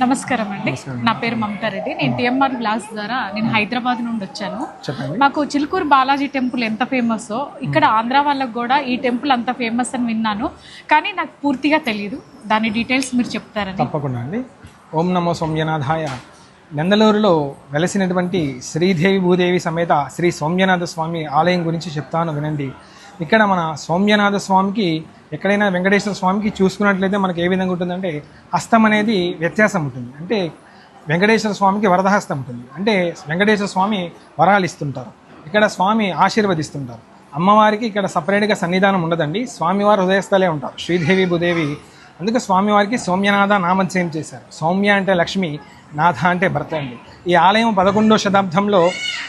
నమస్కారం అండి. నా పేరు మమతా రెడ్డి. నేను టిఎంఆర్ బ్లాస్ ద్వారా నేను హైదరాబాద్ నుండి వచ్చాను. మాకు చిలుకూరు బాలాజీ టెంపుల్ ఎంత ఫేమస్, ఇక్కడ ఆంధ్ర వాళ్ళకు కూడా ఈ టెంపుల్ అంత ఫేమస్ అని విన్నాను, కానీ నాకు పూర్తిగా తెలియదు. దాని డీటెయిల్స్ మీరు చెప్తారని. తప్పకుండా అండి. ఓం నమో సౌమ్యనాథాయ. నందలూరులో వెలసినటువంటి శ్రీదేవి భూదేవి సమేత శ్రీ సౌమ్యనాథ స్వామి ఆలయం గురించి చెప్తాను, వినండి. ఇక్కడ మన సౌమ్యనాథ స్వామికి ఎక్కడైనా వెంకటేశ్వర స్వామికి చూసుకున్నట్లయితే మనకి ఏ విధంగా ఉంటుందంటే హస్తం అనేది వ్యత్యాసం ఉంటుంది. అంటే వెంకటేశ్వర స్వామికి వరదహస్తం ఉంటుంది. అంటే వెంకటేశ్వర స్వామి వరాలు ఇస్తుంటారు, ఇక్కడ స్వామి ఆశీర్వదిస్తుంటారు. అమ్మవారికి ఇక్కడ సపరేట్గా సన్నిధానం ఉండదండి, స్వామివారు హృదయస్థలే ఉంటారు, శ్రీదేవి భూదేవి. అందుకే స్వామివారికి సౌమ్యనాథ నామధేయం చేశారు. సౌమ్య అంటే లక్ష్మి, నాథ అంటే భర్త అండి. ఈ ఆలయం 11వ శతాబ్దంలో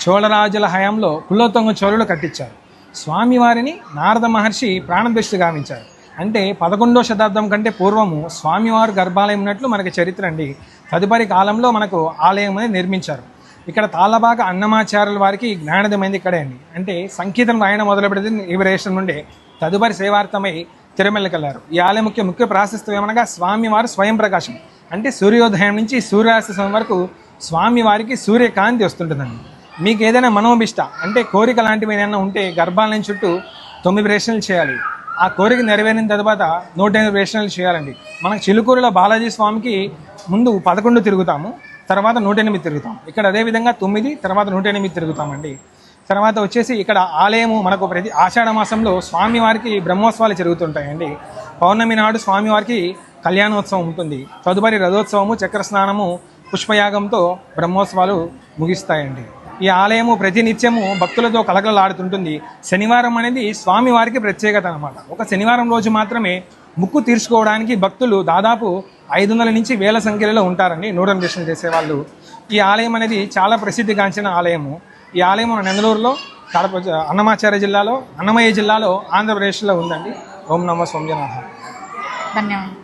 చోళరాజుల హయాంలో కులోత్తుంగ చోళులు కట్టించారు. స్వామివారిని నారద మహర్షి ప్రాణదృష్టి గావించారు. అంటే 11వ శతాబ్దం కంటే పూర్వము స్వామివారు గర్భాలయం ఉన్నట్లు మనకి చరిత్ర అండి. తదుపరి కాలంలో మనకు ఆలయం అనేది నిర్మించారు. ఇక్కడ తాళ్ళబాక అన్నమాచార్యుల వారికి జ్ఞానోదయమైంది ఇక్కడే అండి. అంటే సంగీతం రాయడం మొదలుపెడితే ఈ ప్రదేశం నుండి తదుపరి సేవార్థమై తిరుమలకెళ్లారు. ఈ ఆలయం ముఖ్య ప్రాశస్త్యం ఏమనగా స్వామివారు స్వయం ప్రకాశం. అంటే సూర్యోదయం నుంచి సూర్యాస్తమయం వరకు స్వామివారికి సూర్యకాంతి వస్తుంటుందండి. మీకు ఏదైనా మనోభిష్ట అంటే కోరిక లాంటివి ఏదైనా ఉంటే గర్భాలయం చుట్టూ 9 ప్రదక్షిణలు చేయాలి. ఆ కోరిక నెరవేరిన తర్వాత 108 ప్రదక్షిణలు చేయాలండి. మనకు చిలుకూరులో బాలాజీ స్వామికి ముందు 11 తిరుగుతాము, తర్వాత 108 తిరుగుతాం. ఇక్కడ అదేవిధంగా 9 తర్వాత 108 తిరుగుతామండి. తర్వాత వచ్చేసి ఇక్కడ ఆలయము మనకు ప్రతి ఆషాఢ మాసంలో స్వామివారికి బ్రహ్మోత్సవాలు జరుగుతుంటాయండి. పౌర్ణమి నాడు స్వామివారికి కళ్యాణోత్సవం ఉంటుంది. తదుపరి రథోత్సవము, చక్రస్నానము, పుష్పయాగంతో బ్రహ్మోత్సవాలు ముగిస్తాయండి. ఈ ఆలయము ప్రతినిత్యము భక్తులతో కలకలలాడుతుంటుంది. శనివారం అనేది స్వామివారికి ప్రత్యేకత అన్నమాట. ఒక శనివారం రోజు మాత్రమే ముక్కు తీర్చుకోవడానికి భక్తులు దాదాపు 500 నుంచి 1000 సంఖ్యలో ఉంటారండి, నూడన్ దర్శనం చేసేవాళ్ళు. ఈ ఆలయం అనేది చాలా ప్రసిద్ధిగాంచిన ఆలయము. ఈ ఆలయం మన నందలూరులో అన్నమయ్య జిల్లాలో ఆంధ్రప్రదేశ్లో ఉందండి. ఓం నమో సౌమ్యనాథ. ధన్యవాదాలు.